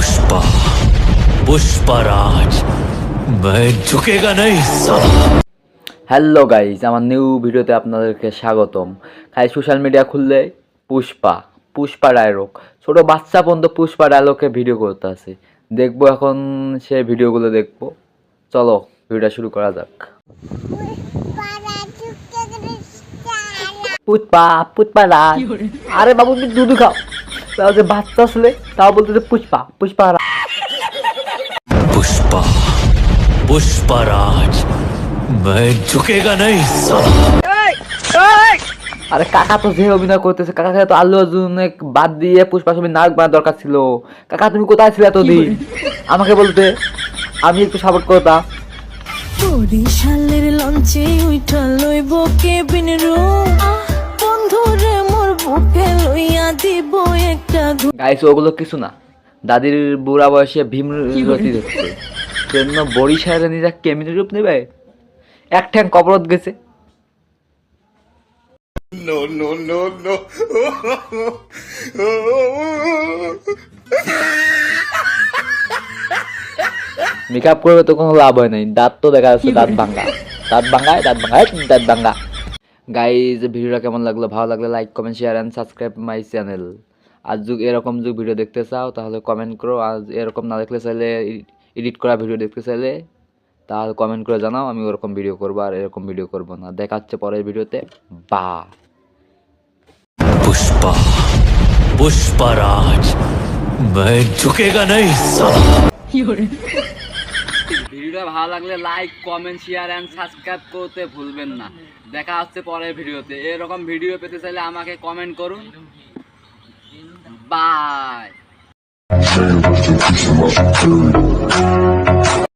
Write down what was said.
पुष्पा पुष्पराज मैं झुकेगा नहीं साला। হ্যালো গাইজ, আমার নিউ ভিডিওতে আপনাদেরকে স্বাগতম। খাই সোশ্যাল মিডিয়া খুললে পুষ্পা ডায়লগ, ছোট বাচ্চা পর্যন্ত পুষ্পা ডায়লগে ভিডিও করতে আছে। দেখবো এখন সে ভিডিওগুলো দেখবো। চলো ভিডিওটা শুরু করা যাক। পুষ্পা রাজ, আরে বাবু তুমি দুধ খাও। তাও যে বাচ্চা আসলে তাও বলতে পুষ্পা রাজ। पुष्पा पुष्पराज मैं झुकेगा नहीं साला। আরে কাকা তো যে অভিনয় করতেছে, কাকাকে তো আল্লু অর্জুনে বাদ দিয়ে পুষ্পা ছবি নায়ক বানার দরকার ছিল। কাকা তুমি কোথায় ছিলে এতদিন? আমাকে বলতে, আমি একটু সাপোর্ট করতাম। বরিশালের লঞ্চে উইঠা লইব কেবিন রুম, বন্ধুরে মোর বুকে লইয়া দিব একটা গাইস ওগুলো কিছু না, দাদির বুড়া বয়সে ভীমরতি দেখছে জন্য বরিশালে নিজে কেমিনের রূপ নেবে। এক ঠ্যাং কবরত গেছে। মেকআপ করবে তো কোনো লাভ হয় নাই, দাঁত তো দেখা যাচ্ছে দাঁত ভাঙ্গা। গাইজ ভিডিওটা কেমন লাগলো? ভালো লাগলে like comment share and subscribe my channel. আর এরকম ভিডিও দেখতে চাও তাহলে কমেন্ট করো। আর এরকম না দেখলে চাইলে, এডিট করা ভিডিও দেখতে চাইলে তাহলে কমেন্ট করে জানাও, আমি ওরকম ভিডিও করবো। আর এরকম ভিডিও করবো না। দেখা হচ্ছে পরের ভিডিওতে। पुष्पा पुष्पराज मैं झुकेगा नहीं साला। ভিডিওটা ভালো লাগলে like comment share and subscribe করতে ভুলবেন না। দেখা হচ্ছে পরের ভিডিওতে। এরকম ভিডিও পেতে চাইলে আমাকে কমেন্ট করুন। বাই।